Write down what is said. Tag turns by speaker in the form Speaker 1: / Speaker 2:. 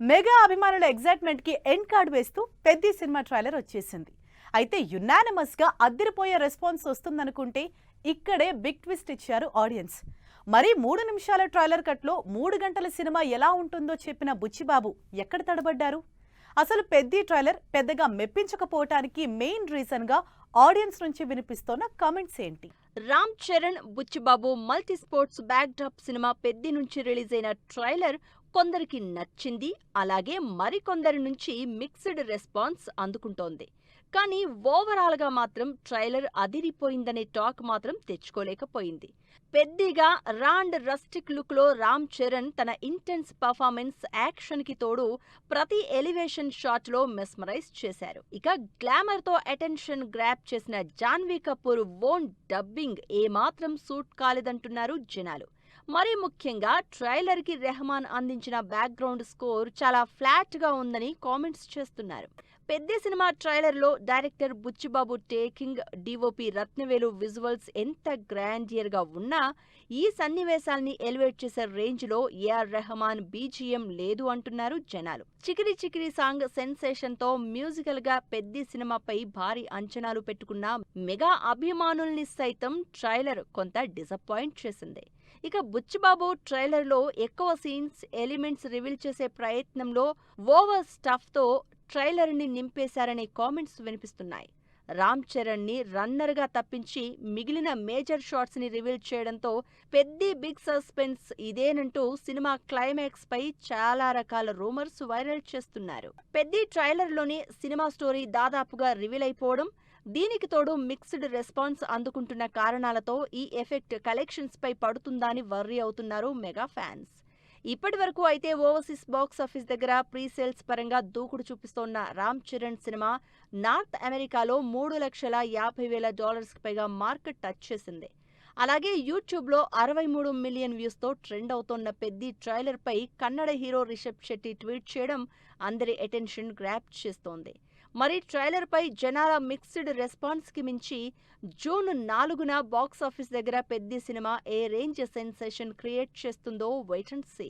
Speaker 1: Mega అభిమానుల excitement కి end card వేస్తూ పెద్ది సినిమా ట్రైలర్ వచ్చేసింది. అయితే యునానిమస్ గా అద్దిరిపోయే రెస్పాన్స్ వస్తుందనుకుంటే ఇక్కడే బిగ్ ట్విస్ట్ ఇచ్చారు ఆడియన్స్. మరి 3 నిమిషాల ట్రైలర్ కట్ లో 3 గంటల సినిమా ఎలా ఉంటుందో చెప్పిన బుచ్చిబాబు ఎక్కడ తడబడ్డారు? అసలు పెద్ది ట్రైలర్ పెద్దగా మెప్పించకపోవటానికి మెయిన్ రీజన్ గా ఆడియన్స్ నుంచి వినిపిస్తోన్న కామెంట్స్ ఏంటి?
Speaker 2: Ram Charan, Buchibabu multi sports backdrop సినిమా పెద్ది నుంచి రిలీజ్ అయిన ట్రైలర్ కొందరికి నచ్చింది, అలాగే మరికొందరి నుంచి మిక్స్డ్ రెస్పాన్స్ అందుకుంటోంది. కానీ ఓవరాల్ గా మాత్రం ట్రైలర్ అదిరిపోయిందనే టాక్ మాత్రం తెచ్చుకోలేకపోయింది. పెద్దిగా రాండ్ రస్టిక్ లుక్ లో రామ్ చరణ్ తన ఇంటెన్స్ పర్ఫార్మెన్స్, యాక్షన్ కి తోడు ప్రతి ఎలివేషన్ షాట్ లో మెస్మరైజ్ చేశారు. ఇక గ్లామర్ తో అటెన్షన్ గ్రాప్ చేసిన జాన్వీ కపూర్ ఓన్ డబ్బింగ్ ఏమాత్రం సూట్ కాలేదంటున్నారు జనాలు. మరీ ముఖ్యంగా ట్రైలర్ కి రెహమాన్ అందించిన బ్యాక్గ్రౌండ్ స్కోర్ చాలా ఫ్లాట్ గా ఉందని కామెంట్స్ చేస్తున్నారు. పెద్ది సినిమా ట్రైలర్ లో director Buchibabu taking, DOP Rathnavelu visuals ఎంత గ్రాండియర్ గా ఉన్నా ఈ సన్నివేశాల్ని ఎలివేట్ చేసే రేంజ్ లో ఏఆర్ రెహమాన్ బీజీఎం లేదు అంటున్నారు జనాలు. చికిరి చికిరి సాంగ్ సెన్సేషన్ తో మ్యూజికల్ గా పెద్ది సినిమాపై భారీ అంచనాలు పెట్టుకున్న మెగా అభిమానుల్ని సైతం ట్రైలర్ కొంత డిసప్పాయింట్ చేసింది. ఇక బుచ్చిబాబు ట్రైలర్ లో ఎక్కువ సీన్స్, ఎలిమెంట్స్ రివీల్ చేసే ప్రయత్నంలో ఓవర్ స్టఫ్ తో ట్రైలర్ ని నింపేశారనే కామెంట్స్ వినిపిస్తున్నాయి. రామ్ చరణ్ ని రన్నర్ గా తప్పించి మిగిలిన మేజర్ షాట్స్ ని రివీల్ చేయడంతో పెద్ది బిగ్ సస్పెన్స్ ఇదేనంటూ సినిమా క్లైమాక్స్ పై చాలా రకాల రూమర్స్ వైరల్ చేస్తున్నారు. పెద్ది ట్రైలర్ లోని సినిమా స్టోరీ దాదాపుగా రివీల్ అయిపోవడం, దీనికి తోడు మిక్స్డ్ రెస్పాన్స్ అందుకుంటున్న కారణాలతో ఈ ఎఫెక్ట్ కలెక్షన్స్ పై పడుతుందా అని వర్రీ అవుతున్నారు మెగా ఫ్యాన్స్. ఇప్పటి వరకు అయితే ఓవర్సీస్ బాక్సాఫీస్ దగ్గర ప్రీ సేల్స్ పరంగా దూకుడు చూపిస్తోన్న రామ్ చరణ్ సినిమా నార్త్ అమెరికాలో $3,50,000 పైగా మార్కెట్ టచ్ చేసింది. అలాగే యూట్యూబ్లో 63 మిలియన్ వ్యూస్తో ట్రెండ్ అవుతోన్న పెద్ది ట్రైలర్ పై కన్నడ హీరో రిషబ్ శెట్టి ట్వీట్ చేయడం అందరి అటెన్షన్ గ్రాప్ చేస్తోంది. మరి ట్రైలర్ పై జనాల మిక్స్డ్ రెస్పాన్స్ కి మించి జూన్ 4న బాక్సాఫీస్ దగ్గర పెద్ది సినిమా ఏ రేంజ్ సెన్సేషన్ క్రియేట్ చేస్తుందో వెయిట్ అండ్ సీ.